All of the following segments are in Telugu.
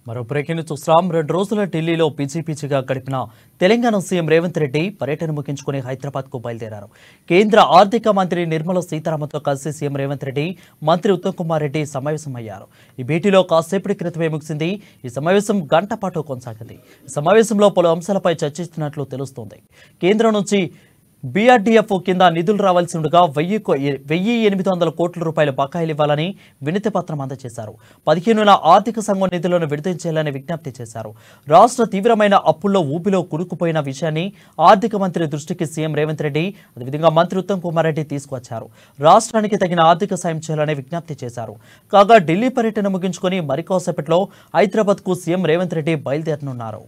మరో బ్రేకింగ్ న్యూస్ చూస్తున్నాం. 2 రోజుల ఢిల్లీలో పిచ్చిగా గడిపిన తెలంగాణ సీఎం రేవంత్ రెడ్డి పర్యటన ముగించుకుని హైదరాబాద్కు బయలుదేరారు. కేంద్ర ఆర్థిక మంత్రి నిర్మలా సీతారామన్తో కలిసి సీఎం రేవంత్ రెడ్డి, మంత్రి ఉత్తమ్ కుమార్ రెడ్డి సమావేశమయ్యారు. ఈ భేటీలో కాసేపటి క్రితమే ముగిసింది. ఈ సమావేశం గంట పాటు కొనసాగింది. ఈ సమావేశంలో పలు అంశాలపై చర్చిస్తున్నట్లు తెలుస్తోంది. కేంద్రం నుంచి బీఆర్డీఎఫ్ కింద నిధులు రావాల్సి ఉండగా 1,800 కోట్ల రూపాయల బకాయిలు ఇవ్వాలని వినతి పత్రం అందజేశారు. 15న ఆర్థిక సంఘం నిధులను విడుదల చేయాలని విజ్ఞప్తి చేశారు. రాష్ట్ర తీవ్రమైన అప్పుల్లో ఊబిలో కురుకుపోయిన విషయాన్ని ఆర్థిక మంత్రి దృష్టికి సీఎం రేవంత్ రెడ్డి, అదేవిధంగా మంత్రి ఉత్తమ్ కుమార్ రెడ్డి తీసుకువచ్చారు. రాష్ట్రానికి తగిన ఆర్థిక సాయం చేయాలని విజ్ఞప్తి చేశారు. కాగా ఢిల్లీ పర్యటన ముగించుకుని మరికొద్దిసేపట్లో హైదరాబాద్కు సీఎం రేవంత్ రెడ్డి బయలుదేరనున్నారు.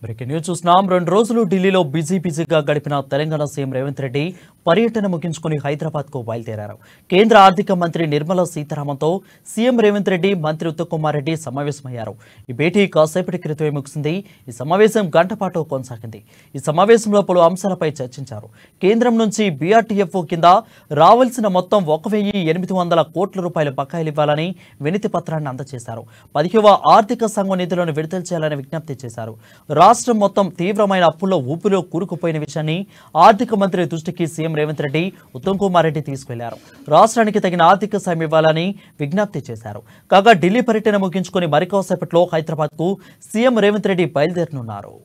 బ్రేకింగ్ న్యూస్ చూస్తున్నాం. 2 రోజులు ఢిల్లీలో బిజీగా గడిపిన తెలంగాణ సీఎం రేవంత్ రెడ్డి పర్యటన ముగించుకుని హైదరాబాద్కు బయలుదేరారు. కేంద్ర ఆర్థిక మంత్రి నిర్మలా సీతారామన్తో సీఎం రేవంత్ రెడ్డి, మంత్రి ఉత్తమ్ కుమార్ రెడ్డి సమావేశమయ్యారు. ఈ భేటీ కాసేపటి క్రితమే ముగిసింది. ఈ సమావేశం గంట పాటు కొనసాగింది. ఈ సమావేశంలో పలు అంశాలపై చర్చించారు. కేంద్రం నుంచి బీఆర్టీఎఫ్ కింద రావాల్సిన మొత్తం 1,800 కోట్ల రూపాయల బకాయిలు ఇవ్వాలని వినతి పత్రాన్ని అందజేశారు. 15వ ఆర్థిక సంఘం నిధులను విడుదల చేయాలని విజ్ఞప్తి చేశారు. రాష్ట్రం మొత్తం తీవ్రమైన అప్పుల్లో ఊపిలో కూరుకుపోయిన విషయాన్ని ఆర్థిక మంత్రి దృష్టికి సీఎం రేవంత్ రెడ్డి, ఉత్తమ్ కుమార్ రెడ్డి తీసుకెళ్లారు. రాష్ట్రానికి తగిన ఆర్థిక సాయం ఇవ్వాలని విజ్ఞప్తి చేశారు. కాగా ఢిల్లీ పర్యటన ముగించుకుని మరికొద్దిసేపట్లో హైదరాబాద్కు సీఎం రేవంత్ రెడ్డి బయలుదేరనున్నారు.